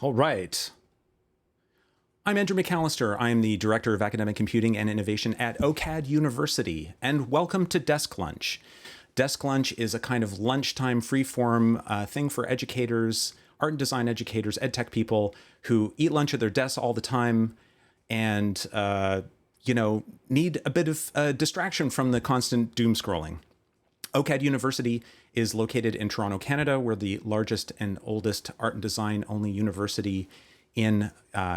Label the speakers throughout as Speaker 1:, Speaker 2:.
Speaker 1: All right. I'm Andrew McAllister. I'm the Director of Academic Computing and Innovation at OCAD University, and welcome to Desk Lunch. Desk Lunch is a kind of lunchtime freeform thing for educators, art and design educators, ed tech people who eat lunch at their desks all the time and, need a bit of distraction from the constant doom scrolling. OCAD University is located in Toronto, Canada. We're the largest and oldest art and design only university in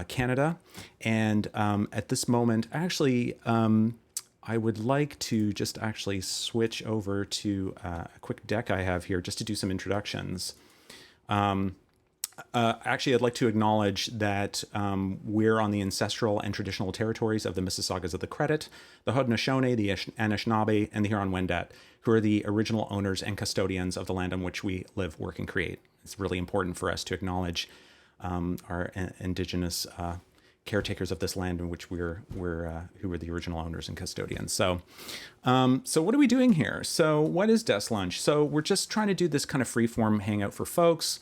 Speaker 1: Canada. And at this moment, actually, I would like to just actually switch over to a quick deck I have here just to do some introductions. Actually, I'd like to acknowledge that we're on the ancestral and traditional territories of the Mississaugas of the Credit, the Haudenosaunee, the Anishinaabe, and the Huron-Wendat, who are the original owners and custodians of the land on which we live, work, and create. It's really important for us to acknowledge our indigenous caretakers of this land in which who were the original owners and custodians. So what are we doing here? So what is Desk Lunch? So we're just trying to do this kind of free-form hangout for folks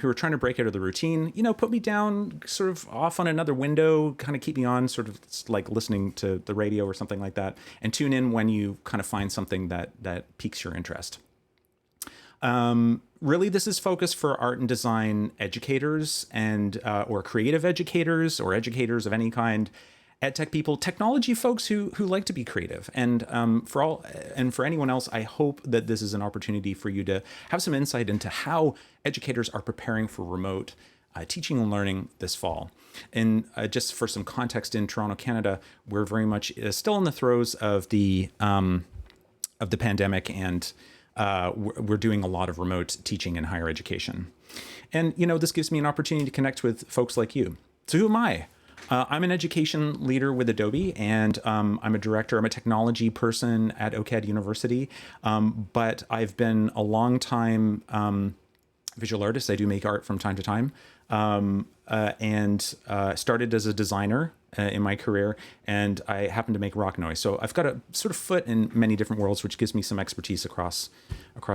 Speaker 1: who are trying to break out of the routine. Put me down sort of off on another window, kind of keep me on, sort of like listening to the radio or something like that, and tune in when you kind of find something that piques your interest. Really, this is focused for art and design educators and or creative educators or educators of any kind, ed tech people, technology folks who like to be creative. And for anyone else, I hope that this is an opportunity for you to have some insight into how educators are preparing for remote teaching and learning this fall. And just for some context, in Toronto, Canada, we're very much still in the throes of the pandemic, and we're doing a lot of remote teaching in higher education. And, this gives me an opportunity to connect with folks like you. So who am I? I'm an education leader with Adobe, and I'm a director. I'm a technology person at OCAD University, but I've been a long time visual artist. I do make art from time to time, and started as a designer in my career, and I happen to make rock noise. So I've got a sort of foot in many different worlds, which gives me some expertise across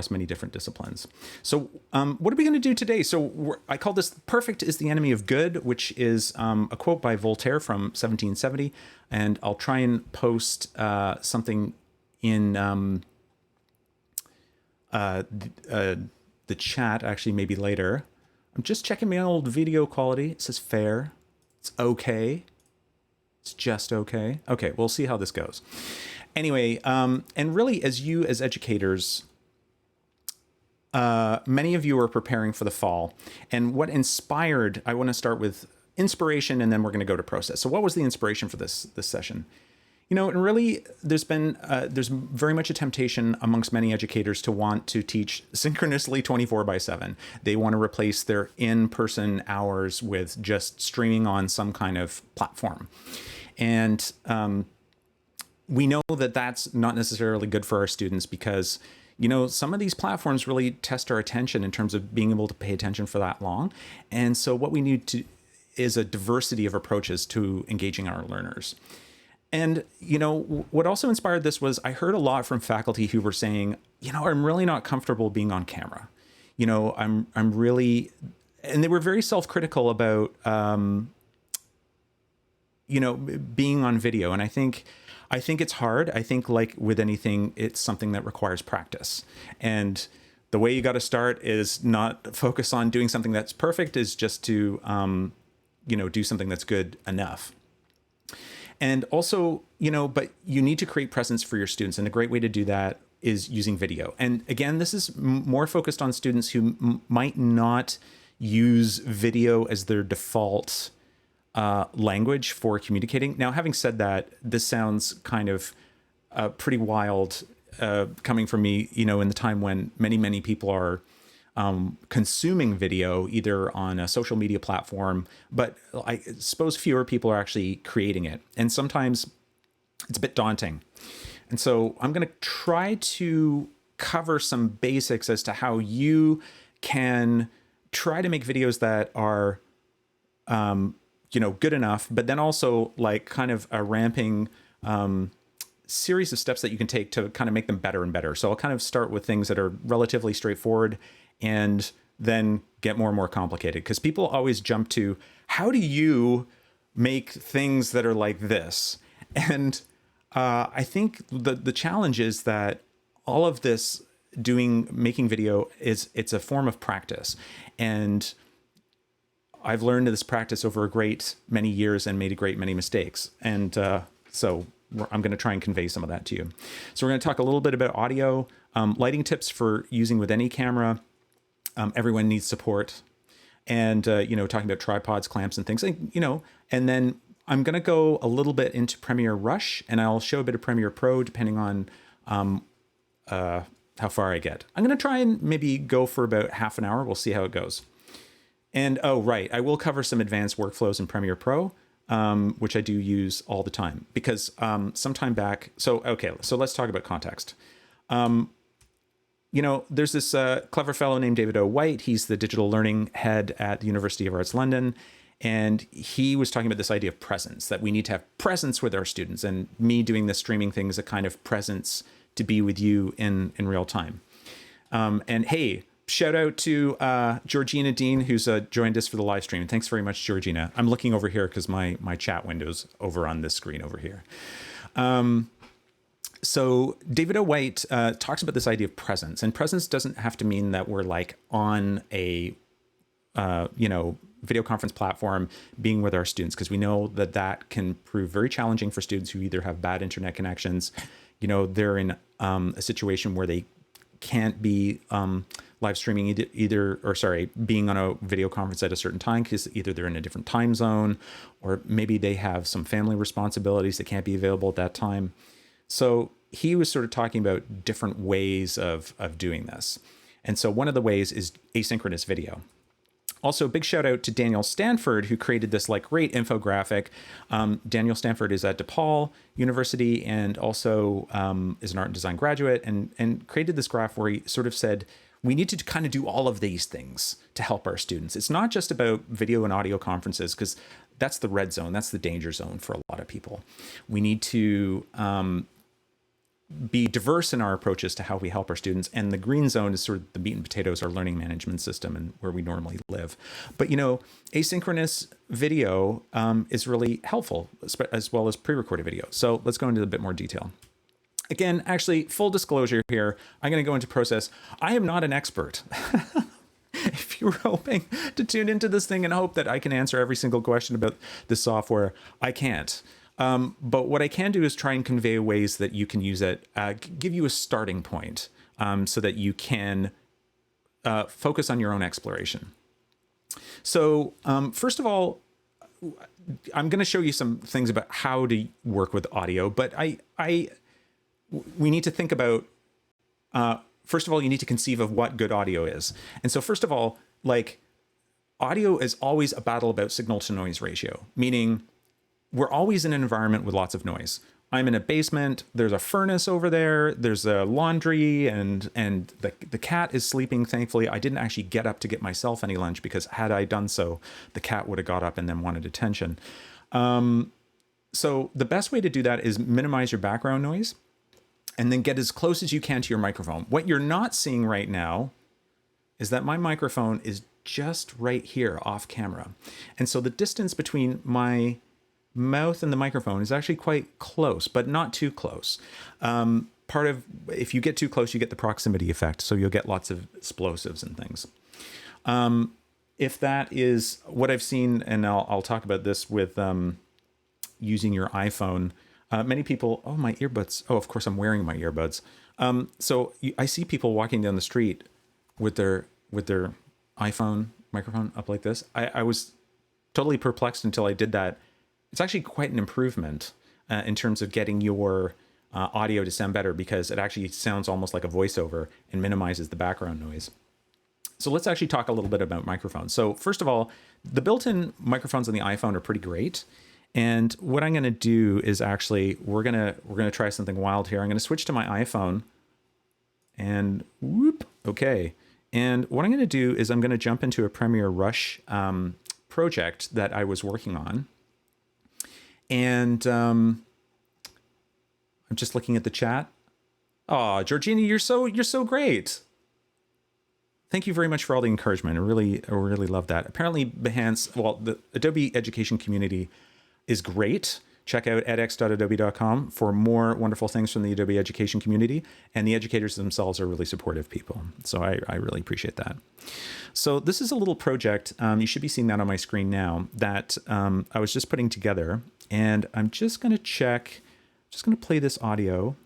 Speaker 1: many different disciplines. So what are we going to do today? So I call this "Perfect is the enemy of good," which is a quote by Voltaire from 1770, and I'll try and post something in the chat, actually, maybe later. I'm just checking my old video quality. It says fair. It's okay. It's just okay. Okay, we'll see how this goes. Anyway, and really, as educators, many of you are preparing for the fall. And what inspired, I want to start with inspiration, and then we're going to go to process. So what was the inspiration for this session? And really, there's very much a temptation amongst many educators to want to teach synchronously 24/7. They want to replace their in-person hours with just streaming on some kind of platform. And we know that that's not necessarily good for our students because, some of these platforms really test our attention in terms of being able to pay attention for that long. And so what we need is a diversity of approaches to engaging our learners. And, what also inspired this was I heard a lot from faculty who were saying, I'm really not comfortable being on camera. I'm really, and they were very self-critical about, being on video. And I think it's hard. I think, like with anything, it's something that requires practice. And the way you got to start is not focus on doing something that's perfect, is just to, do something that's good enough. And also, but you need to create presence for your students. And a great way to do that is using video. And again, this is more focused on students who might not use video as their default language for communicating. Now, having said that, this sounds kind of pretty wild coming from me, in the time when many people are consuming video either on a social media platform, but I suppose fewer people are actually creating it. And sometimes it's a bit daunting. And so I'm going to try to cover some basics as to how you can try to make videos that are, good enough, but then also like kind of a ramping series of steps that you can take to kind of make them better and better. So I'll kind of start with things that are relatively straightforward and then get more and more complicated, because people always jump to, how do you make things that are like this? And I think the challenge is that all of this making video it's a form of practice. And I've learned this practice over a great many years and made a great many mistakes. And so I'm going to try and convey some of that to you. So we're going to talk a little bit about audio, lighting tips for using with any camera. Everyone needs support. And, talking about tripods, clamps, and things, and then I'm going to go a little bit into Premiere Rush, and I'll show a bit of Premiere Pro depending on how far I get. I'm going to try and maybe go for about half an hour. We'll see how it goes. And, oh, right, I will cover some advanced workflows in Premiere Pro, which I do use all the time, because sometime back, so let's talk about context. There's this clever fellow named David O. White. He's the digital learning head at the University of Arts London. And he was talking about this idea of presence, that we need to have presence with our students. And me doing this streaming thing is a kind of presence to be with you in real time. And hey, shout out to Georgina Dean, who's joined us for the live stream. Thanks very much, Georgina. I'm looking over here because my chat window's over on this screen over here. So David O. White talks about this idea of presence, and presence doesn't have to mean that we're like on a, video conference platform being with our students, because we know that can prove very challenging for students who either have bad internet connections, they're in a situation where they can't be live streaming being on a video conference at a certain time, because either they're in a different time zone, or maybe they have some family responsibilities that can't be available at that time. So he was sort of talking about different ways of doing this. And so one of the ways is asynchronous video. Also, big shout out to Daniel Stanford, who created this great infographic. Daniel Stanford is at DePaul University and also is an art and design graduate, and created this graph where he sort of said, we need to kind of do all of these things to help our students. It's not just about video and audio conferences, because that's the red zone. That's the danger zone for a lot of people. We need to be diverse in our approaches to how we help our students. And the green zone is sort of the meat and potatoes, our learning management system and where we normally live. But, asynchronous video is really helpful, as well as pre-recorded video. So let's go into a bit more detail. Again, actually, full disclosure here, I'm going to go into process. I am not an expert. If you were hoping to tune into this thing and hope that I can answer every single question about the software, I can't. But what I can do is try and convey ways that you can use it, give you a starting point, so that you can focus on your own exploration. So first of all, I'm going to show you some things about how to work with audio, but we need to think about, first of all, you need to conceive of what good audio is. And so first of all, audio is always a battle about signal to noise ratio, meaning we're always in an environment with lots of noise. I'm in a basement, there's a furnace over there, there's a laundry, and the cat is sleeping, thankfully. I didn't actually get up to get myself any lunch, because had I done so, the cat would have got up and then wanted attention. So the best way to do that is minimize your background noise, and then get as close as you can to your microphone. What you're not seeing right now is that my microphone is just right here off camera. And so the distance between my mouth and the microphone is actually quite close, but not too close. If you get too close, you get the proximity effect. So you'll get lots of explosives and things. If that is what I've seen, and I'll talk about this with using your iPhone. Many people, my earbuds. Oh, of course I'm wearing my earbuds. I see people walking down the street with their iPhone microphone up like this. I was totally perplexed until I did that. It's actually quite an improvement in terms of getting your audio to sound better, because it actually sounds almost like a voiceover and minimizes the background noise. So let's actually talk a little bit about microphones. So first of all, the built-in microphones on the iPhone are pretty great. And what I'm going to do is actually, we're going to try something wild here. I'm going to switch to my iPhone and whoop. Okay. And what I'm going to do is I'm going to jump into a Premiere Rush project that I was working on. And I'm just looking at the chat. Oh, Georgina, you're so great. thank you very much for all the encouragement. I really love that. Apparently Behance, well, the Adobe education community is great. Check out edx.adobe.com for more wonderful things from the Adobe education community. And the educators themselves are really supportive people. So I really appreciate that. So this is a little project. You should be seeing that on my screen now that I was just putting together. And I'm just going to check, just going to play this audio.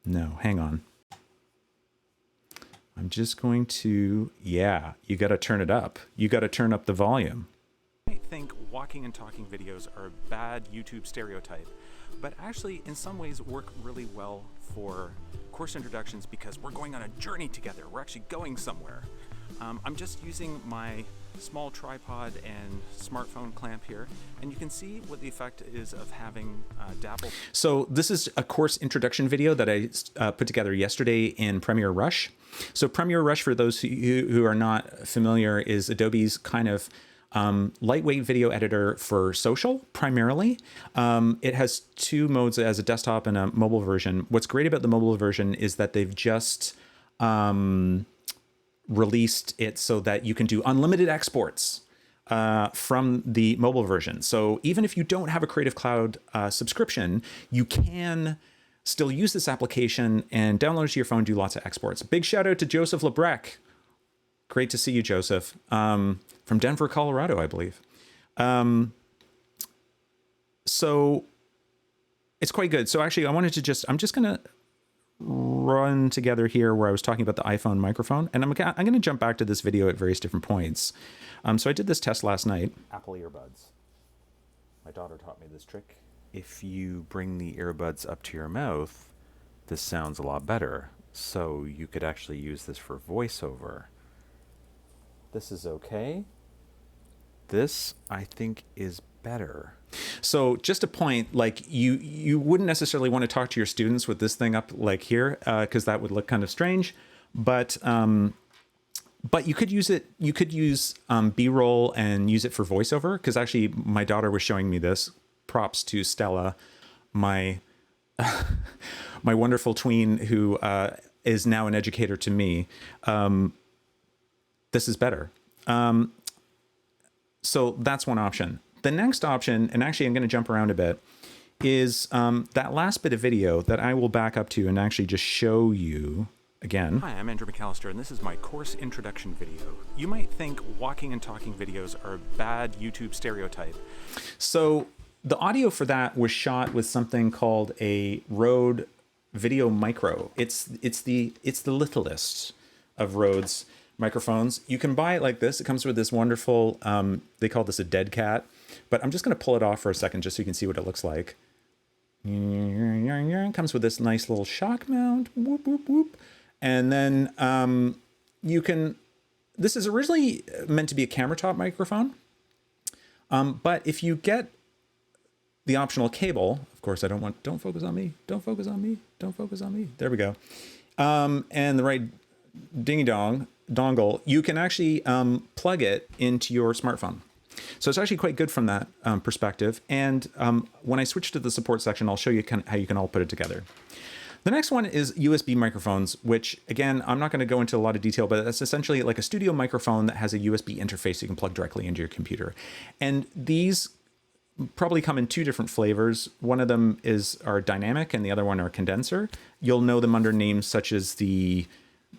Speaker 1: No, hang on. I'm just going to, yeah, you got to turn it up. You got to turn up the volume. I think walking and talking videos are a bad YouTube stereotype, but actually in some ways work really well for course introductions because we're going on a journey together. We're actually going somewhere. I'm just using my small tripod and smartphone clamp here, and you can see what the effect is of having Dapple. So this is a course introduction video that I put together yesterday in Premiere Rush. So Premiere Rush, for those who are not familiar, is Adobe's kind of lightweight video editor for social, primarily. It has two modes, as a desktop and a mobile version. What's great about the mobile version is that they've just released it so that you can do unlimited exports from the mobile version. So even if you don't have a Creative Cloud subscription, you can still use this application and download it to your phone, do lots of exports. Big shout out to Joseph Lebrec. Great to see you, Joseph. From Denver, Colorado, I believe. So it's quite good. So actually, I wanted to I'm just going to run together here where I was talking about the iPhone microphone. And I'm going to jump back to this video at various different points. So I did this test last night. Apple earbuds. My daughter taught me this trick. If you bring the earbuds up to your mouth, this sounds a lot better. So you could actually use this for voiceover. This is okay. This, I think, is better. So just a point, like you wouldn't necessarily want to talk to your students with this thing up like here, because that would look kind of strange. But you could use it. You could use B-roll and use it for voiceover. Because actually, my daughter was showing me this. Props to Stella, my my wonderful tween, who is now an educator to me. This is better. So that's one option. The next option, and actually I'm going to jump around a bit, is that last bit of video that I will back up to and actually just show you again. Hi, I'm Andrew McAllister, and this is my course introduction video. You might think walking and talking videos are a bad YouTube stereotype. So the audio for that was shot with something called a Rode Video Micro. It's the littlest of Rode's microphones. You can buy it like this. It comes with this wonderful, they call this a dead cat, but I'm just going to pull it off for a second just so you can see what it looks like. It comes with this nice little shock mount. Whoop, whoop, whoop. And then you can, this is originally meant to be a camera top microphone. But if you get the optional cable, of course, don't focus on me. Don't focus on me. Don't focus on me. There we go. And the right dingy dongle, you can actually plug it into your smartphone. So it's actually quite good from that perspective. And when I switch to the support section, I'll show you how you can all put it together. The next one is USB microphones, which again, I'm not going to go into a lot of detail, but that's essentially like a studio microphone that has a USB interface you can plug directly into your computer. And these probably come in two different flavors. One of them are dynamic and the other one are condenser. You'll know them under names such as the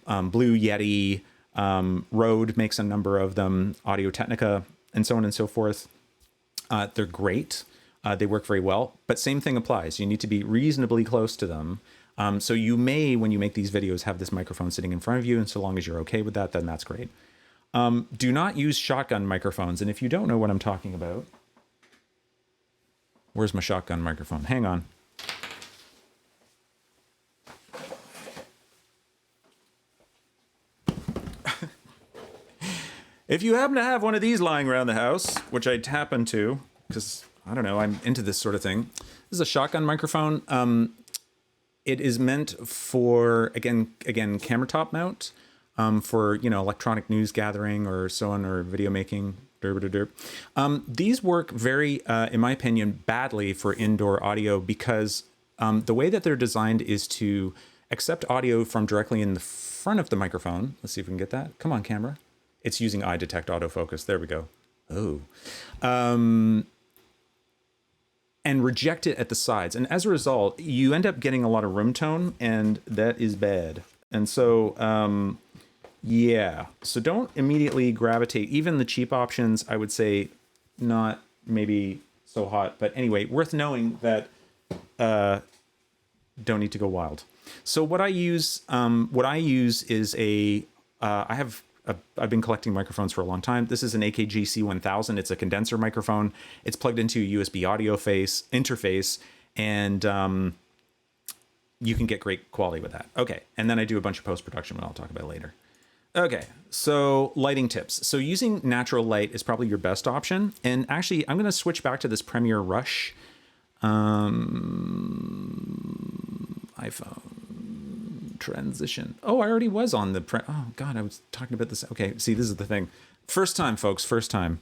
Speaker 1: Blue Yeti, Rode makes a number of them, Audio-Technica, and so on and so forth. They're great. They work very well, but same thing applies. You need to be reasonably close to them. So you may, when you make these videos, have this microphone sitting in front of you, and so long as you're okay with that, then that's great. Do not use shotgun microphones. And if you don't know what I'm talking about, where's my shotgun microphone? Hang on. If you happen to have one of these lying around the house, which I happen to, because I don't know, I'm into this sort of thing. This is a shotgun microphone. It is meant for, again, camera top mount, for, electronic news gathering or so on, or video making. These work very, in my opinion, badly for indoor audio because the way that they're designed is to accept audio from directly in the front of the microphone. Let's see if we can get that. Come on, camera. It's using eye detect autofocus. There we go. Oh. And reject it at the sides. And as a result, you end up getting a lot of room tone, and that is bad. And so, yeah. So don't immediately gravitate. Even the cheap options, I would say, not maybe so hot. But anyway, worth knowing that don't need to go wild. So what I use is I've been collecting microphones for a long time. This is an AKG C1000. It's a condenser microphone. It's plugged into a USB audio interface, and you can get great quality with that. Okay, and then I do a bunch of post-production, which I'll talk about later. Okay, so lighting tips. So using natural light is probably your best option. And actually, I'm going to switch back to this Premiere Rush iPhone transition. Oh, I already was on the oh god, I was talking about this. Okay, see, this is the thing. First time, folks, first time.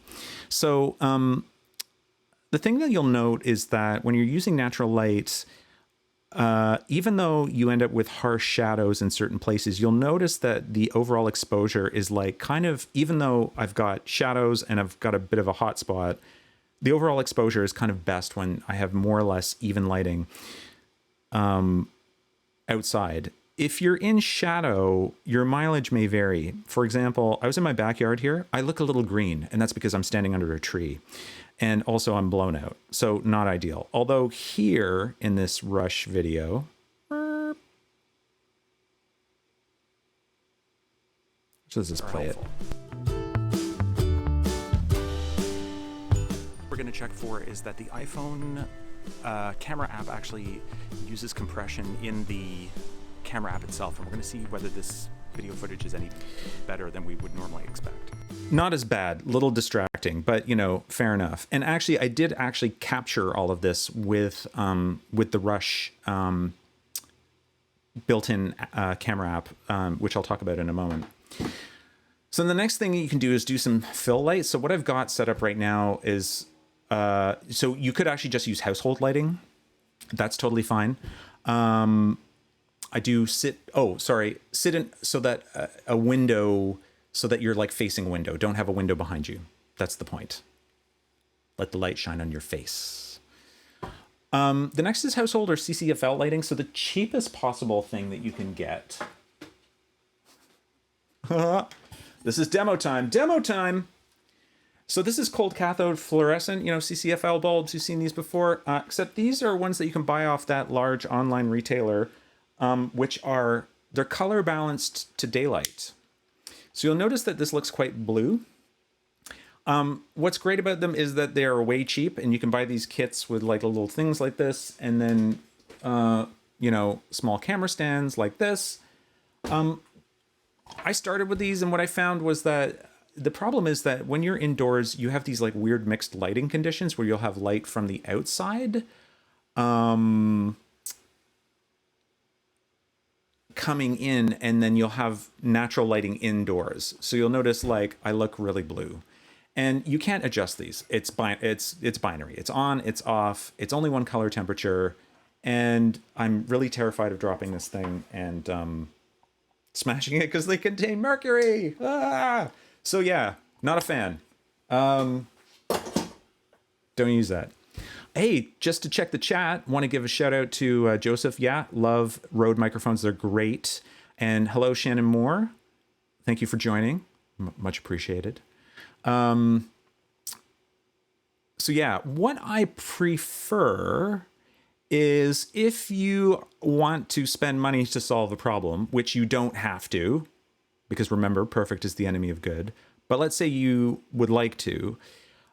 Speaker 1: So the thing that you'll note is that when you're using natural light, even though you end up with harsh shadows in certain places, you'll notice that the overall exposure is like kind of, even though I've got shadows and I've got a bit of a hot spot, the overall exposure is kind of best when I have more or less even lighting outside. If you're in shadow, your mileage may vary. For example, I was in my backyard here. I look a little green, and that's because I'm standing under a tree. And also I'm blown out, so not ideal. Although here in this Rush video, so let's just play it. What we're gonna check for is that the iPhone camera app actually uses compression in the camera app itself, and we're going to see whether this video footage is any better than we would normally expect. Not as bad, little distracting, but you know, fair enough. And actually, I did actually capture all of this with the Rush built-in camera app, which I'll talk about in a moment. So the next thing you can do is do some fill light. So what I've got set up right now is so you could actually just use household lighting. That's totally fine. I do sit in so that a window, so that you're like facing a window. Don't have a window behind you. That's the point. Let the light shine on your face. The next is household or CCFL lighting. So the cheapest possible thing that you can get. This is demo time. Demo time. So this is cold cathode fluorescent, you know, CCFL bulbs. You've seen these before, except these are ones that you can buy off that large online retailer, they're color balanced to daylight. So you'll notice that this looks quite blue. What's great about them is that they are way cheap, and you can buy these kits with like little things like this, and then, you know, small camera stands like this. I started with these, and what I found was that the problem is that when you're indoors, you have these like weird mixed lighting conditions where you'll have light from the outside coming in, and then you'll have natural lighting indoors. So you'll notice like I look really blue, and you can't adjust these. It's binary. It's on, it's off. It's only one color temperature, and I'm really terrified of dropping this thing and smashing it because they contain mercury. Ah! So yeah, not a fan. Don't use that. Hey, just to check the chat, want to give a shout out to Joseph. Yeah, love Rode microphones. They're great. And hello, Shannon Moore. Thank you for joining. Much appreciated. So yeah, what I prefer is if you want to spend money to solve a problem, which you don't have to, because remember, perfect is the enemy of good. But let's say you would like to.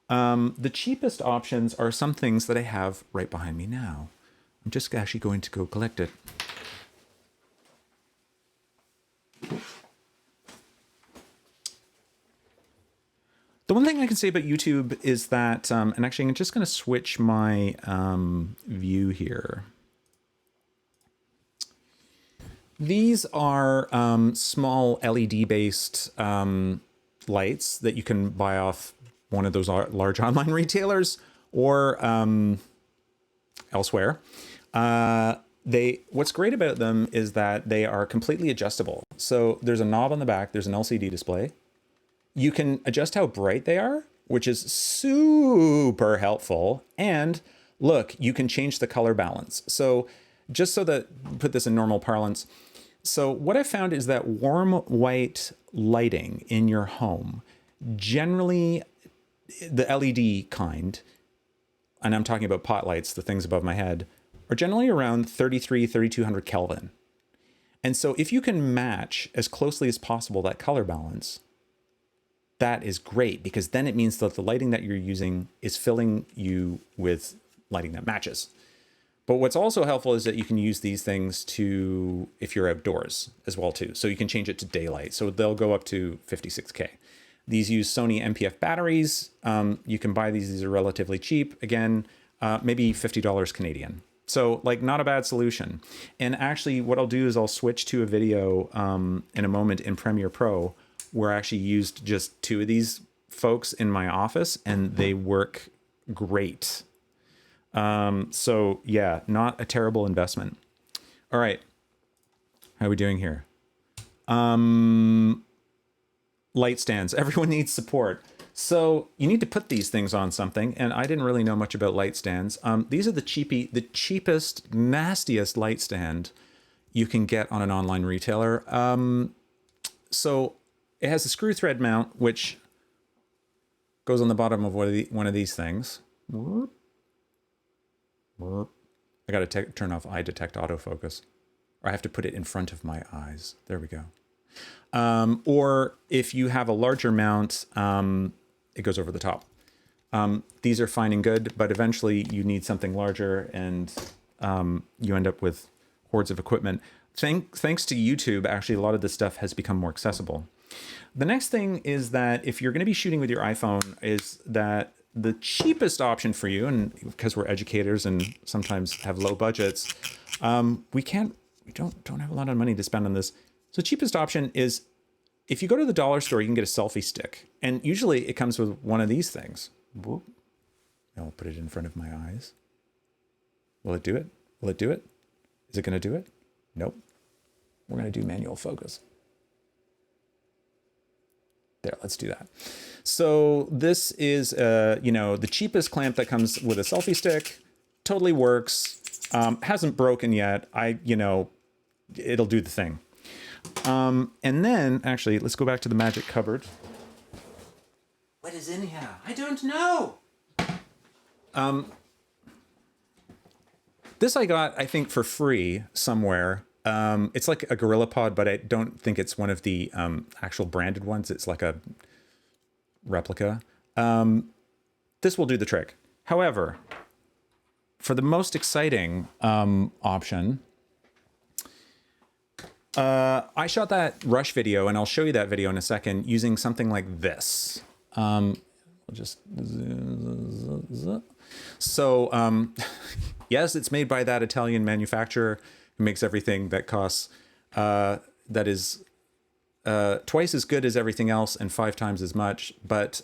Speaker 1: The cheapest options are some things that I have right behind me now. I'm just actually going to go collect it. The one thing I can say about YouTube is that, and actually I'm just going to switch my view here. These are small LED-based lights that you can buy off one of those large online retailers or elsewhere. What's great about them is that they are completely adjustable. So there's a knob on the back, there's an LCD display. You can adjust how bright they are, which is super helpful. And look, you can change the color balance. So just so that, put this in normal parlance. So what I found is that warm white lighting in your home, generally the LED kind, and I'm talking about pot lights, the things above my head, are generally around 3,200 Kelvin. And so if you can match as closely as possible that color balance, that is great, because then it means that the lighting that you're using is filling you with lighting that matches. But what's also helpful is that you can use these things to, if you're outdoors as well too. So you can change it to daylight. So they'll go up to 56K. These use Sony MPF batteries. You can buy these are relatively cheap. Again, maybe $50 Canadian. So like not a bad solution. And actually what I'll do is I'll switch to a video in a moment in Premiere Pro where I actually used just 2 of these folks in my office and they work great. So yeah, not a terrible investment. All right. How are we doing here? Light stands. Everyone needs support. So you need to put these things on something, and I didn't really know much about light stands. These are the cheapest, nastiest light stand you can get on an online retailer. So it has a screw thread mount, which goes on the bottom of one of these things. I got to turn off eye detect autofocus, or I have to put it in front of my eyes. There we go. Or if you have a larger mount, it goes over the top. These are fine and good, but eventually you need something larger and you end up with hordes of equipment. Thanks to YouTube, actually, a lot of this stuff has become more accessible. The next thing is that if you're going to be shooting with your iPhone, is that the cheapest option for you, and because we're educators and sometimes have low budgets, we don't have a lot of money to spend on this. So the cheapest option is if you go to the dollar store, you can get a selfie stick. And usually it comes with one of these things. Whoop. I'll put it in front of my eyes. Will it do it? Will it do it? Is it going to do it? Nope. We're going to do manual focus. There, let's do that. So this is, the cheapest clamp that comes with a selfie stick. Totally works. Hasn't broken yet. It'll do the thing. And then, actually, let's go back to the magic cupboard. What is in here? I don't know. This I got, I think, for free somewhere. It's like a GorillaPod, but I don't think it's one of the actual branded ones. It's like a replica. This will do the trick. However, for the most exciting option, I shot that Rush video, and I'll show you that video in a second, using something like this. I'll just... So, yes, it's made by that Italian manufacturer who makes everything that costs, that is twice as good as everything else and 5 times as much, but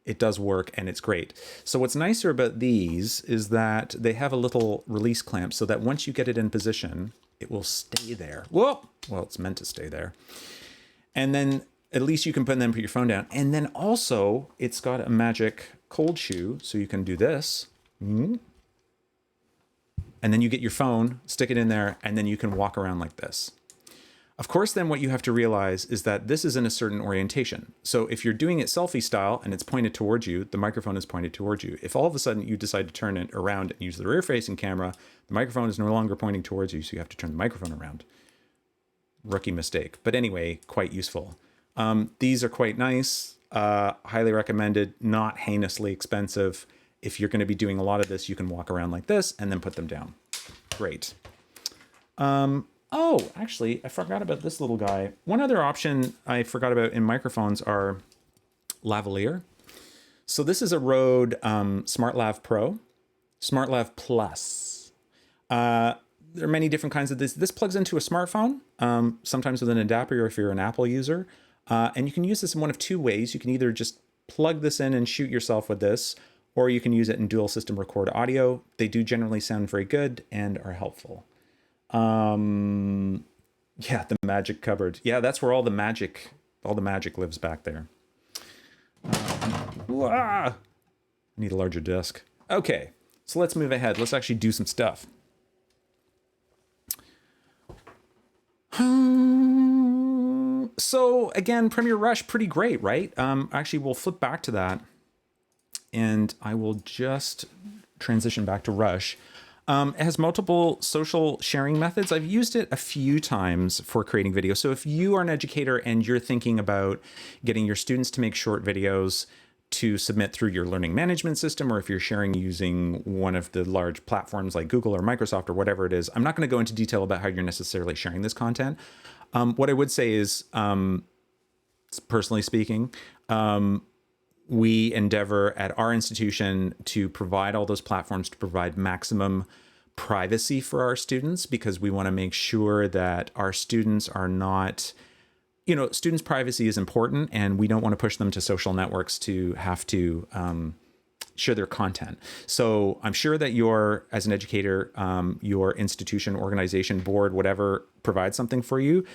Speaker 1: it does work and it's great. So what's nicer about these is that they have a little release clamp so that once you get it in position, it will stay there. Whoa! Well, it's meant to stay there. And then at least you can put your phone down. And then also it's got a magic cold shoe, so you can do this. And then you get your phone, stick it in there, and then you can walk around like this. Of course, then what you have to realize is that this is in a certain orientation. So if you're doing it selfie style and it's pointed towards you, the microphone is pointed towards you. If all of a sudden you decide to turn it around and use the rear facing camera, the microphone is no longer pointing towards you, so you have to turn the microphone around. Rookie mistake, but anyway, quite useful. These are quite nice, highly recommended, not heinously expensive. If you're going to be doing a lot of this, you can walk around like this and then put them down. Great. Oh, actually, I forgot about this little guy. One other option I forgot about in microphones are lavalier. So this is a Rode SmartLav Pro, SmartLav Plus. There are many different kinds of this. This plugs into a smartphone, sometimes with an adapter if you're an Apple user. And you can use this in one of 2 ways. You can either just plug this in and shoot yourself with this, or you can use it in dual system record audio. They do generally sound very good and are helpful. Yeah, the magic cupboard. Yeah, that's where all the magic lives back there. I need a larger desk. Okay, so let's move ahead. Let's actually do some stuff. So again, Premiere Rush, pretty great, right? Actually, we'll flip back to that, and I will just transition back to Rush. It has multiple social sharing methods. I've used it a few times for creating videos. So if you are an educator and you're thinking about getting your students to make short videos to submit through your learning management system, or if you're sharing using one of the large platforms like Google or Microsoft or whatever it is, I'm not going to go into detail about how you're necessarily sharing this content. What I would say is, personally speaking, we endeavor at our institution to provide all those platforms to provide maximum privacy for our students, because we want to make sure that our students are not, students' privacy is important, and we don't want to push them to social networks to have to share their content. So I'm sure that as an educator, your institution, organization, board, whatever, provides something for you,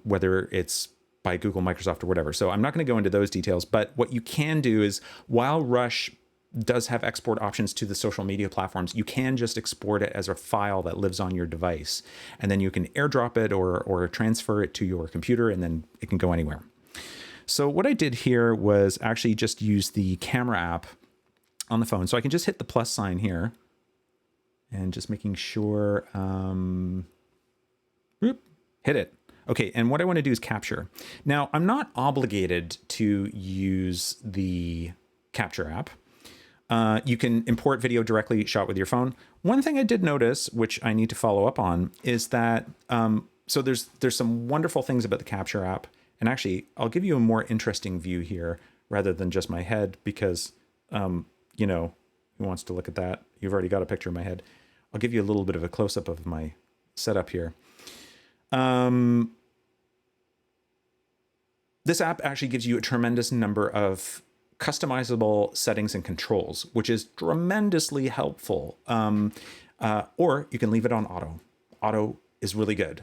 Speaker 1: whether it's by Google, Microsoft, or whatever. So I'm not going to go into those details, but what you can do is, while Rush does have export options to the social media platforms, you can just export it as a file that lives on your device, and then you can airdrop it or transfer it to your computer, and then it can go anywhere. So what I did here was actually just use the camera app on the phone. So I can just hit the plus sign here, and just making sure, hit it. Okay, and what I want to do is capture. Now, I'm not obligated to use the capture app. You can import video directly shot with your phone. One thing I did notice, which I need to follow up on, is that, so there's some wonderful things about the capture app. And actually, I'll give you a more interesting view here rather than just my head, because, who wants to look at that? You've already got a picture of my head. I'll give you a little bit of a close-up of my setup here. This app actually gives you a tremendous number of customizable settings and controls, which is tremendously helpful. Or you can leave it on auto. Auto is really good.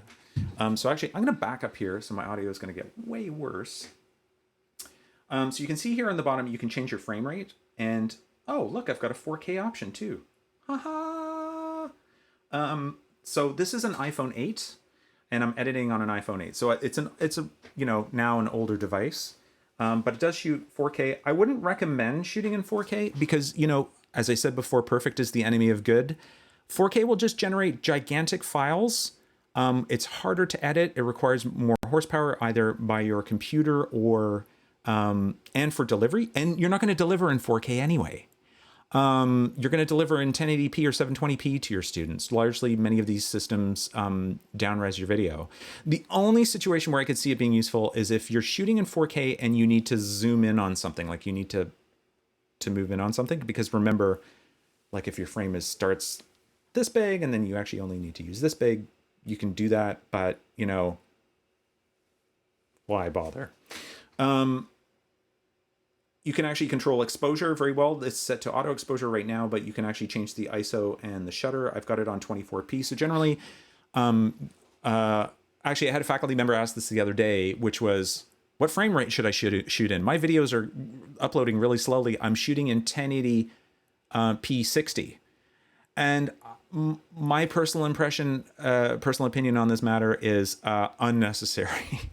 Speaker 1: So actually, I'm going to back up here, so my audio is going to get way worse. So you can see here on the bottom, you can change your frame rate. And, oh, look, I've got a 4K option too. Haha. So this is an iPhone 8. And I'm editing on an iPhone 8. So it's now an older device, but it does shoot 4K. I wouldn't recommend shooting in 4K because, as I said before, perfect is the enemy of good. 4K will just generate gigantic files. It's harder to edit. It requires more horsepower, either by your computer or, and for delivery. And you're not going to deliver in 4K anyway. You're going to deliver in 1080p or 720p to your students. Largely, many of these systems down-res your video. The only situation where I could see it being useful is if you're shooting in 4K and you need to zoom in on something, like you need to move in on something. Because remember, like if your frame starts this big and then you actually only need to use this big, you can do that, but why bother? You can actually control exposure very well. It's set to auto exposure right now, but you can actually change the ISO and the shutter. I've got it on 24p. So generally, actually I had a faculty member ask this the other day, which was, what frame rate should I shoot in? My videos are uploading really slowly. I'm shooting in 1080p 60. And my personal opinion on this matter is unnecessary.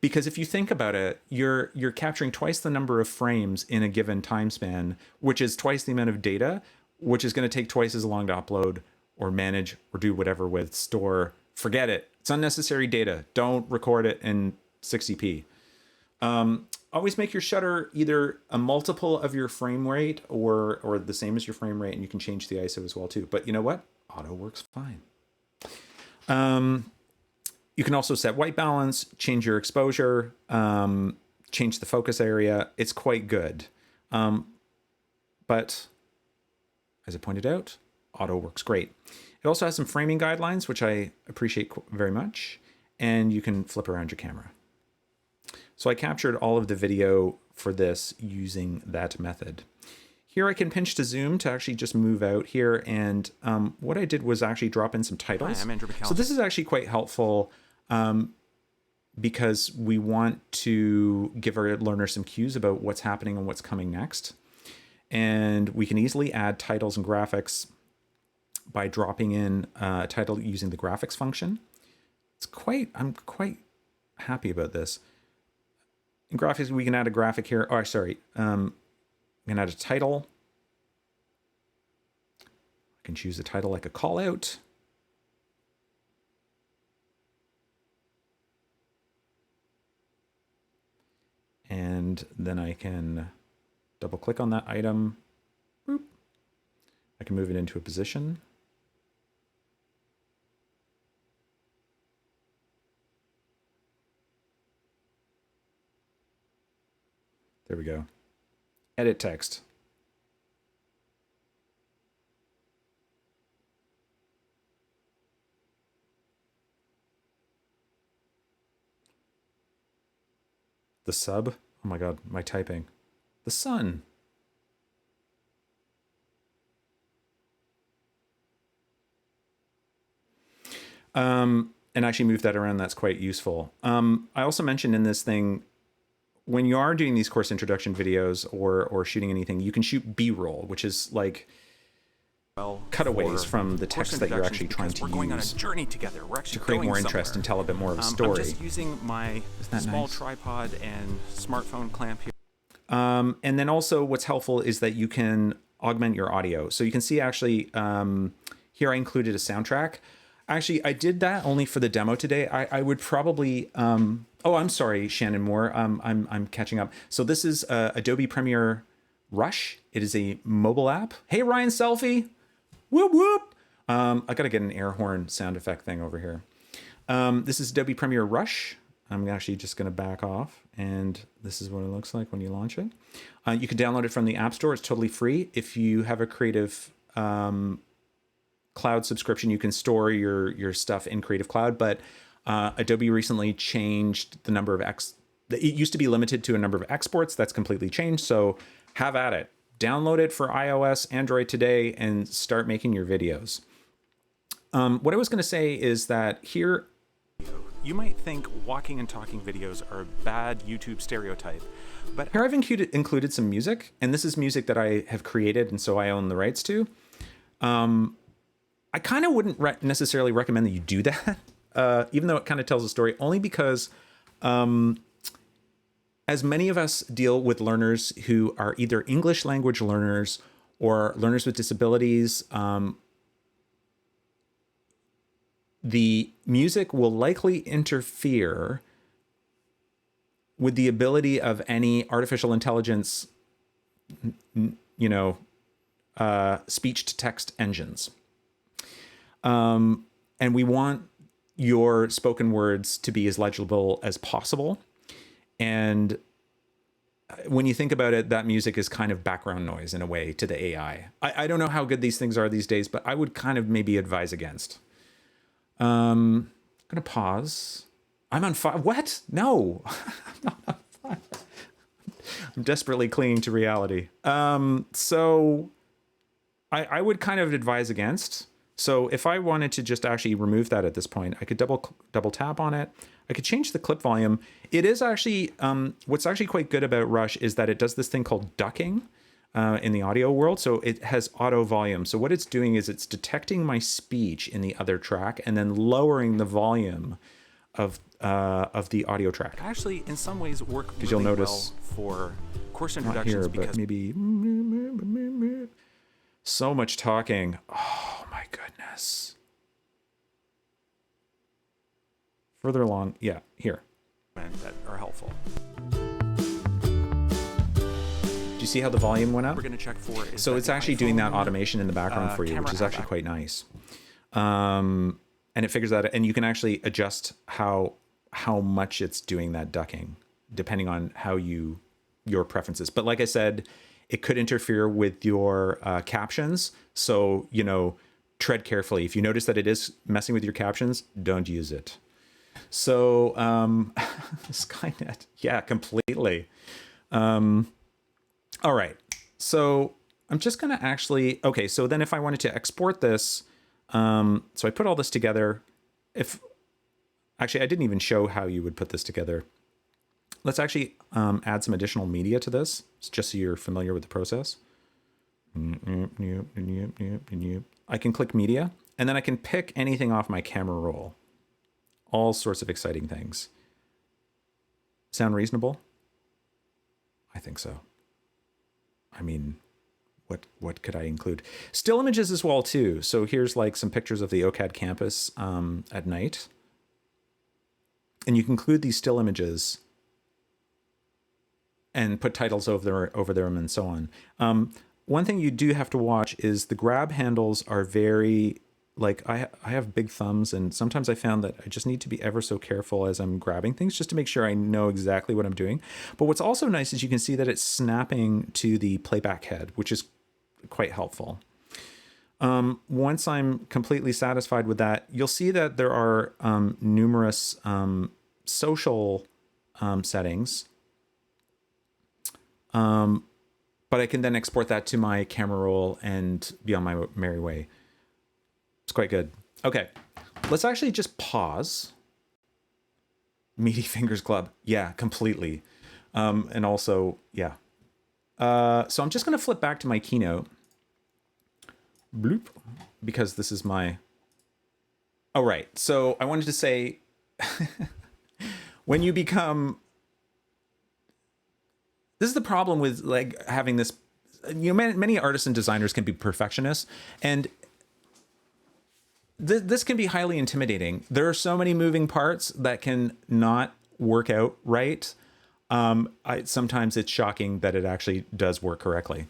Speaker 1: Because if you think about it, you're capturing twice the number of frames in a given time span, which is twice the amount of data, which is going to take twice as long to upload or manage or do whatever with, store. Forget it. It's unnecessary data. Don't record it in 60p. Always make your shutter either a multiple of your frame rate or the same as your frame rate, and you can change the ISO as well too. But you know what? Auto works fine. You can also set white balance, change your exposure, change the focus area. It's quite good. But as I pointed out, auto works great. It also has some framing guidelines, which I appreciate very much. And you can flip around your camera. So I captured all of the video for this using that method. Here I can pinch to zoom to actually just move out here. And what I did was actually drop in some titles.
Speaker 2: Hi, I'm Andrew McAllister.
Speaker 1: So this is actually quite helpful because we want to give our learners some cues about what's happening and what's coming next. And we can easily add titles and graphics by dropping in a title using the graphics function. I'm quite happy about this. In graphics, we can add a graphic here. Oh, sorry. We can add a title. I can choose a title like a call out. And then I can double click on that item. Boop. I can move it into a position. There we go. Edit text. The sub. Oh my God, my typing. The sun. And actually move that around. That's quite useful. I also mentioned in this thing, when you are doing these course introduction videos or shooting anything, you can shoot B-roll, which is like cutaways from the text that you're actually trying to
Speaker 2: we're going
Speaker 1: use
Speaker 2: on a journey together. We're actually
Speaker 1: to create
Speaker 2: going
Speaker 1: more interest
Speaker 2: somewhere.
Speaker 1: and tell a bit more of a story.
Speaker 2: I'm just using my small
Speaker 1: nice?
Speaker 2: tripod and smartphone clamp here.
Speaker 1: And then also what's helpful is that you can augment your audio. So you can see actually here I included a soundtrack. Actually, I did that only for the demo today. I would probably, oh, I'm sorry, Shannon Moore. I'm catching up. So this is Adobe Premiere Rush. It is a mobile app. Hey, Ryan Selfie. Whoop, whoop. I got to get an air horn sound effect thing over here. This is Adobe Premiere Rush. I'm actually just going to back off. And this is what it looks like when you launch it. You can download it from the App Store. It's totally free. If you have a Creative Cloud subscription, you can store your stuff in Creative Cloud. But Adobe recently changed the number of it used to be limited to a number of exports. That's completely changed. So have at it. Download it for iOS, Android today, and start making your videos. What I was going to say is that here,
Speaker 2: You might think walking and talking videos are a bad YouTube stereotype, but
Speaker 1: here I've included some music, and this is music that I have created, and so I own the rights to. I kind of wouldn't necessarily recommend that you do that, even though it kind of tells a story, only because as many of us deal with learners who are either English language learners or learners with disabilities, the music will likely interfere with the ability of any artificial intelligence, speech to text engines. And we want your spoken words to be as legible as possible. And when you think about it, that music is kind of background noise in a way to the AI. I don't know how good these things are these days, but I would kind of maybe advise against. I'm going to pause. I'm on fire. What? No, I'm not on fire. I'm desperately clinging to reality. So I would kind of advise against. So if I wanted to just actually remove that at this point, I could double tap on it. I could change the clip volume. It is actually, what's actually quite good about Rush is that it does this thing called ducking in the audio world. So it has auto volume. So what it's doing is it's detecting my speech in the other track and then lowering the volume of the audio track.
Speaker 2: actually in some ways work really
Speaker 1: you'll notice
Speaker 2: well for course
Speaker 1: Not
Speaker 2: introductions
Speaker 1: here,
Speaker 2: because
Speaker 1: but maybe so much talking. Oh my goodness. Further along, yeah, here.
Speaker 2: that are helpful.
Speaker 1: Do you see how the volume went up?
Speaker 2: We're going to check for is
Speaker 1: So
Speaker 2: that
Speaker 1: it's
Speaker 2: the
Speaker 1: actually doing that
Speaker 2: iPhone,
Speaker 1: automation in the background for you,
Speaker 2: camera
Speaker 1: which is
Speaker 2: has
Speaker 1: actually quite nice. And it figures out, and you can actually adjust how much it's doing that ducking, depending on how your preferences. But like I said, it could interfere with your captions. So, tread carefully. If you notice that it is messing with your captions, don't use it. So, Skynet, yeah, completely. All right. So I'm just going to actually, okay, so then if I wanted to export this, so I put all this together. If actually, I didn't even show how you would put this together. Let's actually add some additional media to this, just so you're familiar with the process. I can click media, and then I can pick anything off my camera roll. All sorts of exciting things. Sound reasonable? I think so. I mean, what could I include? Still images as well too. So here's like some pictures of the OCAD campus at night. And you can include these still images and put titles over them and so on. One thing you do have to watch is the grab handles are very, like I have big thumbs, and sometimes I found that I just need to be ever so careful as I'm grabbing things just to make sure I know exactly what I'm doing. But what's also nice is you can see that it's snapping to the playback head, which is quite helpful. Once I'm completely satisfied with that, you'll see that there are numerous social settings. But I can then export that to my camera roll and be on my merry way. It's quite good. Okay, let's actually just pause. Meaty Fingers Club. Yeah, completely. And also, yeah. So I'm just going to flip back to my keynote. Bloop. Because this is my... Oh, right. So I wanted to say, when you become... This is the problem with like having this, you know, many artists and designers can be perfectionists, and this can be highly intimidating. There are so many moving parts that can not work out right. Sometimes it's shocking that it actually does work correctly.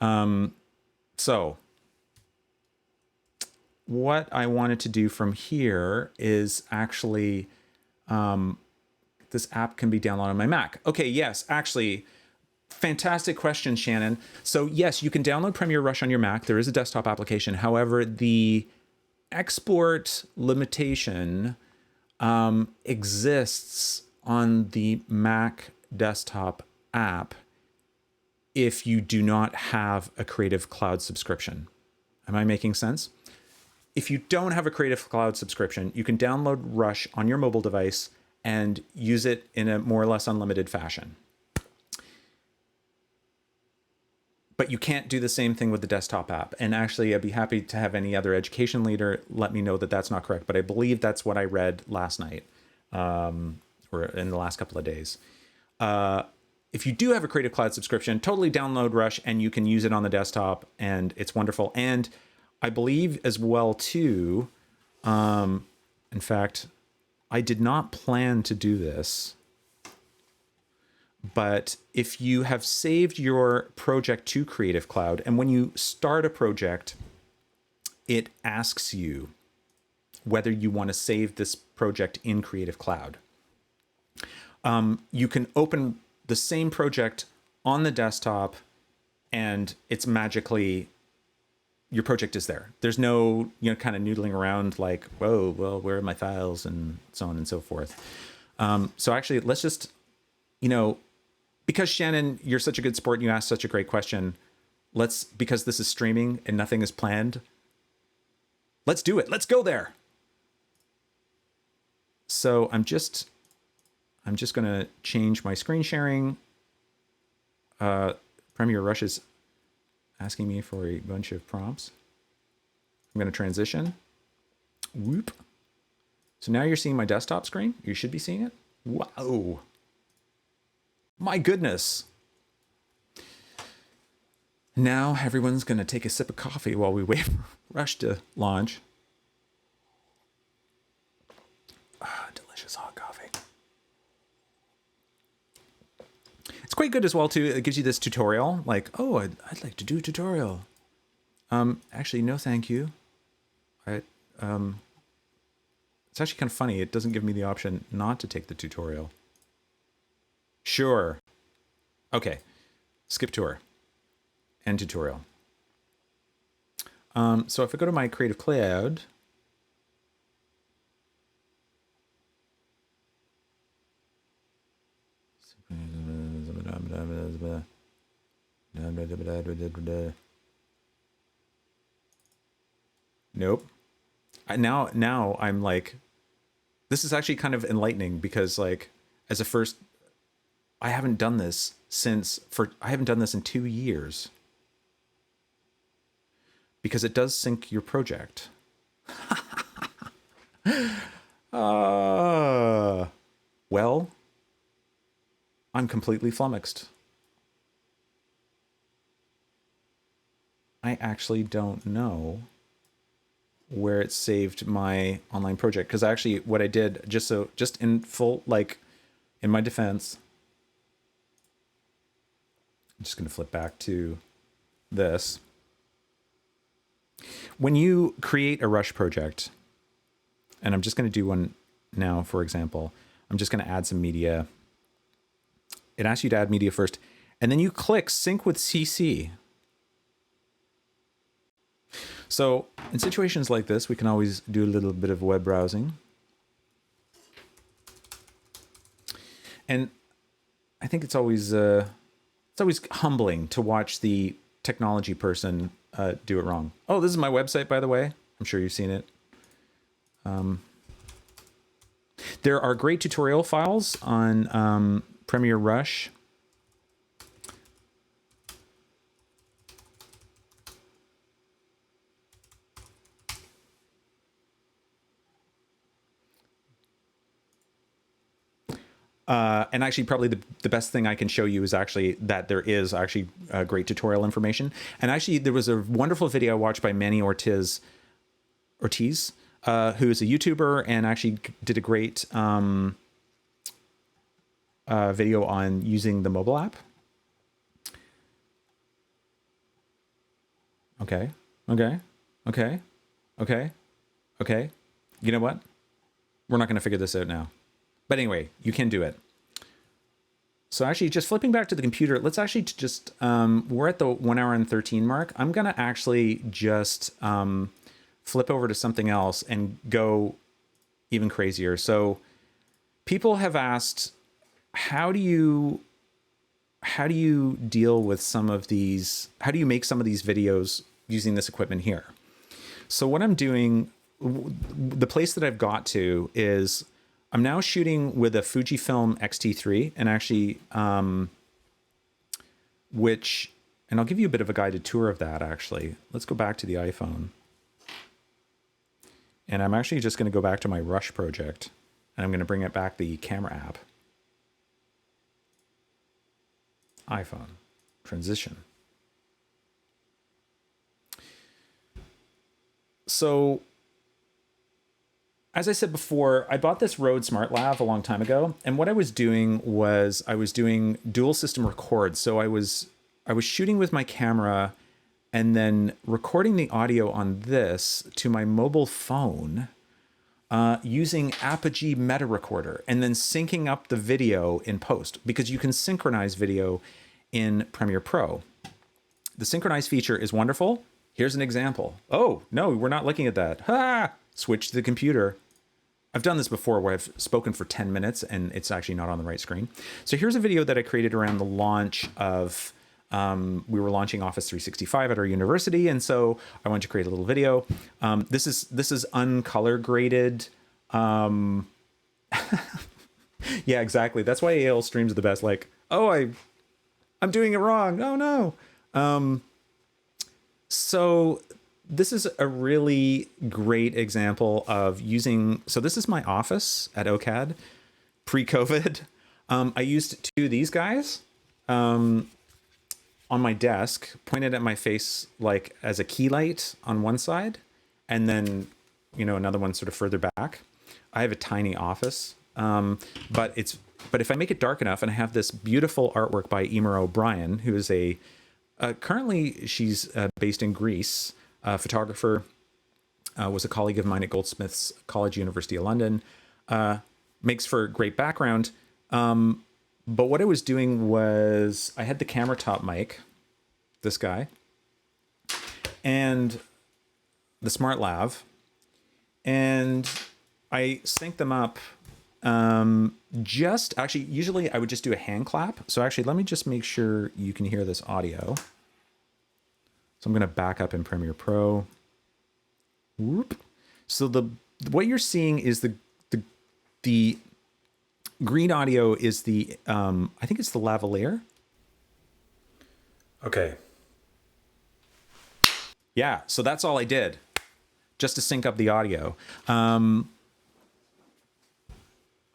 Speaker 1: So what I wanted to do from here is actually, this app can be downloaded on my Mac. Okay, yes, actually, fantastic question, Shannon. So yes, you can download Premiere Rush on your Mac. There is a desktop application. However, the export limitation exists on the Mac desktop app if you do not have a Creative Cloud subscription. Am I making sense? If you don't have a Creative Cloud subscription, you can download Rush on your mobile device and use it in a more or less unlimited fashion. But you can't do the same thing with the desktop app. And actually, I'd be happy to have any other education leader let me know that that's not correct. But I believe that's what I read last night, or in the last couple of days. If you do have a Creative Cloud subscription, totally download Rush and you can use it on the desktop, and it's wonderful. And I believe as well too, in fact, I did not plan to do this, but if you have saved your project to Creative Cloud, and when you start a project, it asks you whether you want to save this project in Creative Cloud. You can open the same project on the desktop, and it's magically, your project is there. There's no, kind of noodling around like, whoa, well, where are my files, and so on and so forth. So actually, let's just, because Shannon, you're such a good sport and you asked such a great question, because this is streaming and nothing is planned, let's do it. Let's go there. So I'm just going to change my screen sharing. Premiere Rush is asking me for a bunch of prompts. I'm going to transition. Whoop. So now you're seeing my desktop screen. You should be seeing it. Wow. My goodness. Now everyone's going to take a sip of coffee while we wait for Rush to launch. Delicious hot coffee. It's quite good as well too. It gives you this tutorial, like, oh, I'd like to do a tutorial. Actually, no, thank you. It's actually kind of funny. It doesn't give me the option not to take the tutorial. Sure. Okay. Skip tour. End tutorial. So if I go to my Creative Cloud, Nope. Now I'm like, this is actually kind of enlightening because like as a first, I haven't done this I haven't done this in 2 years because it does sync your project. Well, I'm completely flummoxed. I actually don't know where it saved my online project because actually what I did just in full, like in my defense, I'm just going to flip back to this. When you create a Rush project, and I'm just going to do one now, for example, I'm just going to add some media. It asks you to add media first, and then you click sync with CC. So in situations like this, we can always do a little bit of web browsing. And I think it's always humbling to watch the technology person do it wrong. Oh, this is my website, by the way. I'm sure you've seen it. There are great tutorial files on Premiere Rush. And actually, probably the best thing I can show you is actually that there is actually great tutorial information. And actually, there was a wonderful video I watched by Manny Ortiz, who is a YouTuber and actually did a great video on using the mobile app. Okay. You know what? We're not going to figure this out now. But anyway, you can do it. So actually, just flipping back to the computer, let's actually just, we're at the 1 hour and 13 mark. I'm going to actually just flip over to something else and go even crazier. So people have asked, how do you deal with some of these, how do you make some of these videos using this equipment here? So what I'm doing, the place that I've got to is I'm now shooting with a Fujifilm X-T3 and actually, and I'll give you a bit of a guided tour of that actually. Let's go back to the iPhone. And I'm actually just going to go back to my Rush project and I'm going to bring it back the camera app. iPhone, transition. So, as I said before, I bought this Rode Smart Lav a long time ago, and what I was doing was I was doing dual system record. So I was shooting with my camera and then recording the audio on this to my mobile phone using Apogee Meta Recorder, and then syncing up the video in post because you can synchronize video in Premiere Pro. The synchronize feature is wonderful. Here's an example. Oh, no, we're not looking at that. Ha! Switch to the computer. I've done this before where I've spoken for 10 minutes and it's actually not on the right screen. So here's a video that I created around the launch of, we were launching Office 365 at our university. And so I wanted to create a little video. This is uncolor graded. Yeah, exactly. That's why AL streams are the best. Like, oh, I'm doing it wrong. Oh no. So this is a really great example of using, so this is my office at OCAD pre-COVID. I used two of these guys on my desk, pointed at my face like as a key light on one side, and then, another one sort of further back. I have a tiny office, but if I make it dark enough, and I have this beautiful artwork by Emer O'Brien, who is currently she's based in Greece, photographer, was a colleague of mine at Goldsmiths College, University of London, makes for great background. But what I was doing was I had the camera top mic, this guy, and the Smart Lav, and I synced them up. Usually I would just do a hand clap. So actually, let me just make sure you can hear this audio. So I'm going to back up in Premiere Pro. Whoop. So what you're seeing is the green audio is the, I think it's the lavalier.
Speaker 2: Okay.
Speaker 1: Yeah, so that's all I did, just to sync up the audio.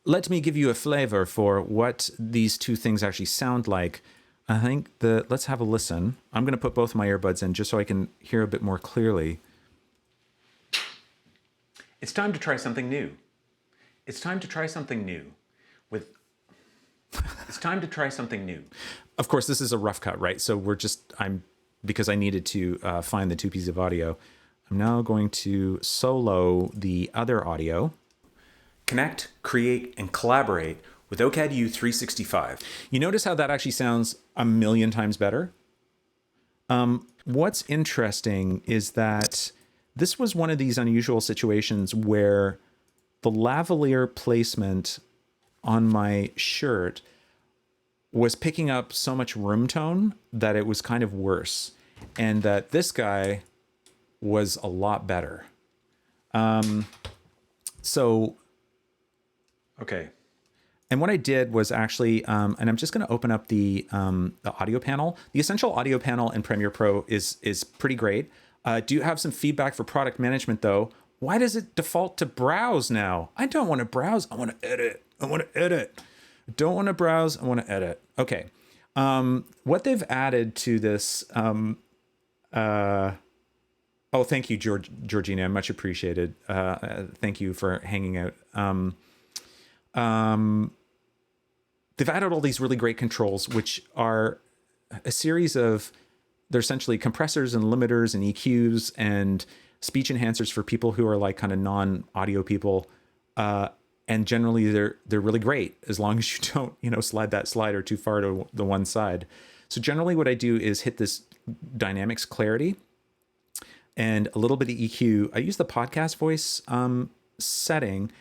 Speaker 1: Let me give you a flavor for what these two things actually sound like. I think let's have a listen. I'm going to put both my earbuds in just so I can hear a bit more clearly. It's time to try something new. It's time to try something new. It's time to try something new. Of course, this is a rough cut, right? So because I needed to find the two pieces of audio, I'm now going to solo the other audio. Connect, create, and collaborate with OCAD U365. You notice how that actually sounds a million times better? What's interesting is that this was one of these unusual situations where the lavalier placement on my shirt was picking up so much room tone that it was kind of worse, and that this guy was a lot better. Okay. And what I did was actually, and I'm just going to open up the audio panel. The Essential Audio panel in Premiere Pro is pretty great. Do have some feedback for product management, though. Why does it default to browse now? I don't want to browse. I want to edit. I want to edit. I don't want to browse. I want to edit. Okay. What they've added to this... oh, thank you, Georgina. Much appreciated. Thank you for hanging out. They've added all these really great controls, which are a series of, they're essentially compressors and limiters and EQs and speech enhancers for people who are like kind of non-audio people. And generally they're really great as long as you don't, slide that slider too far to the one side. So generally what I do is hit this dynamics clarity and a little bit of EQ. I use the podcast voice setting.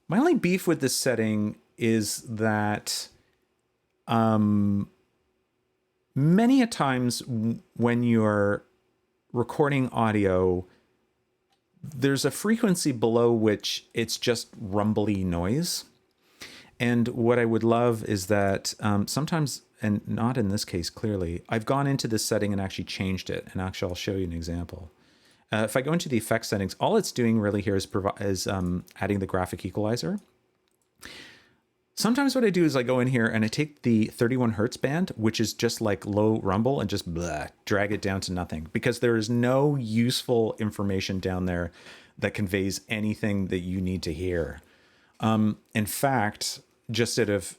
Speaker 1: My only beef with this setting is that many a times when you're recording audio, there's a frequency below which it's just rumbly noise. And what I would love is that sometimes, and not in this case clearly, I've gone into this setting and actually changed it. And actually, I'll show you an example. If I go into the effects settings, all it's doing really here is adding the graphic equalizer. Sometimes what I do is I go in here and I take the 31 Hertz band, which is just like low rumble, and just drag it down to nothing, because there is no useful information down there that conveys anything that you need to hear. In fact, just out of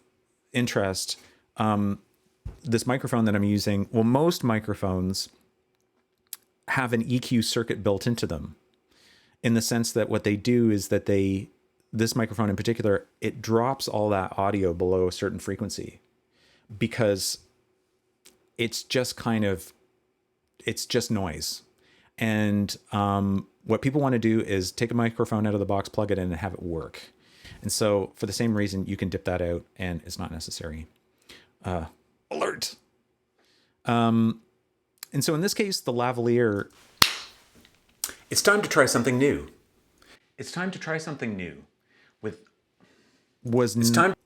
Speaker 1: interest, this microphone that I'm using, well, most microphones have an EQ circuit built into them, in the sense that what they do is that this microphone in particular, it drops all that audio below a certain frequency, because it's just noise. And what people want to do is take a microphone out of the box, plug it in, and have it work. And so for the same reason, you can dip that out and it's not necessary. Alert. And so in this case, the lavalier, it's time to try something new. It's time to try something new.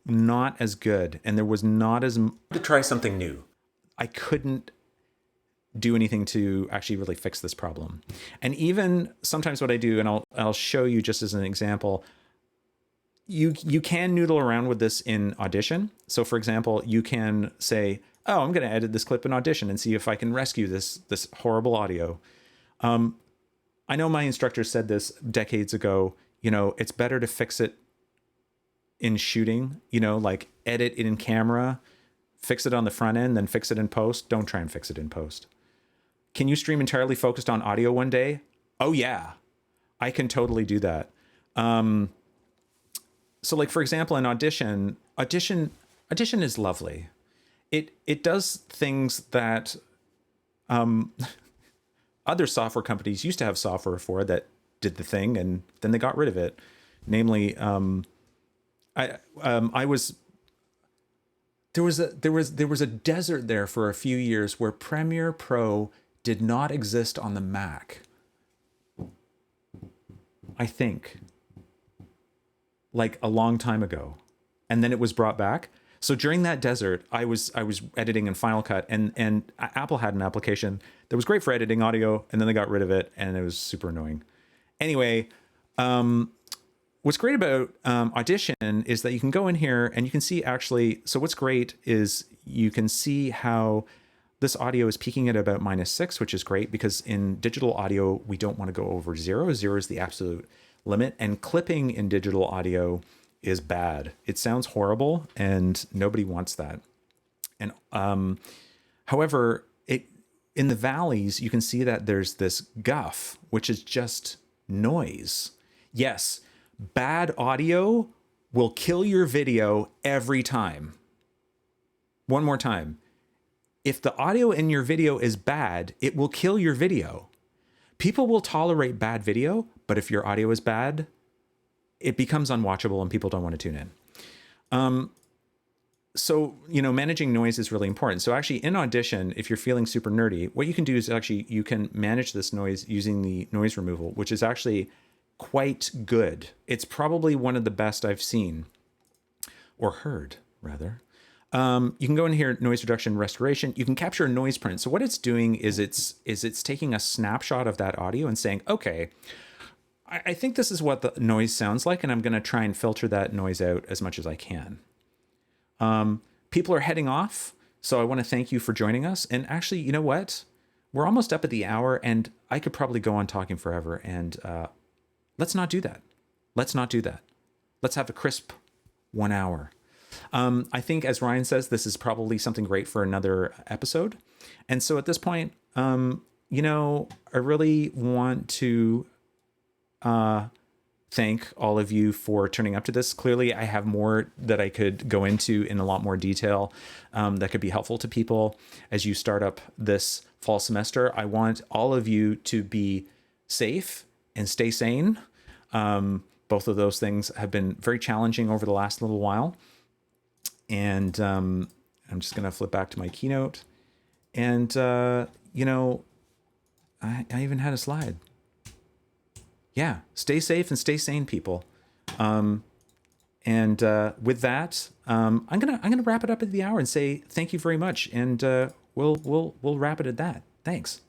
Speaker 1: Not as good, and there was not as to try something new. I couldn't do anything to actually really fix this problem. And even sometimes what I do, and I'll show you just as an example, you can noodle around with this in Audition. So for example, you can say, oh, I'm going to edit this clip in Audition and see if I can rescue this horrible audio. I know my instructor said this decades ago, it's better to fix it in shooting, like edit it in camera, fix it on the front end, then fix it in post. Don't try and fix it in post. Can you stream entirely focused on audio one day? Oh yeah, I can totally do that. So like, for example, in Audition is lovely. It does things that other software companies used to have software for that did the thing, and then they got rid of it. Namely, there was a desert there for a few years where Premiere Pro did not exist on the Mac. I think, like a long time ago, and then it was brought back. So during that desert, I was editing in Final Cut, and Apple had an application that was great for editing audio, and then they got rid of it, and it was super annoying. Anyway, what's great about Audition is that you can go in here and you can see actually. So what's great is you can see how this audio is peaking at about -6, which is great because in digital audio, we don't want to go over 0. 0 is the absolute limit. And clipping in digital audio is bad. It sounds horrible and nobody wants that. And however, in the valleys, you can see that there's this guff, which is just noise. Yes, bad audio will kill your video every time. One more time. If the audio in your video is bad, it will kill your video. People will tolerate bad video, but if your audio is bad, it becomes unwatchable and people don't want to tune in. So, managing noise is really important. So actually in Audition, if you're feeling super nerdy, what you can do is actually, you can manage this noise using the noise removal, which is actually quite good. It's probably one of the best I've seen or heard rather. You can go in here, noise reduction, restoration. You can capture a noise print. So what it's doing is it's taking a snapshot of that audio and saying, okay, I think this is what the noise sounds like, and I'm going to try and filter that noise out as much as I can. People are heading off, so I want to thank you for joining us. And actually, you know what? We're almost up at the hour, and I could probably go on talking forever. And let's not do that. Let's not do that. Let's have a crisp 1 hour. I think, as Ryan says, this is probably something great for another episode. And so at this point, I really want to thank all of you for turning up to this. Clearly, I have more that I could go into in a lot more detail that could be helpful to people as you start up this fall semester. I want all of you to be safe and stay sane. Both of those things have been very challenging over the last little while. And I'm just going to flip back to my keynote. And, I even had a slide. Yeah, stay safe and stay sane, people. With that, I'm gonna wrap it up at the hour and say thank you very much. And we'll wrap it at that. Thanks.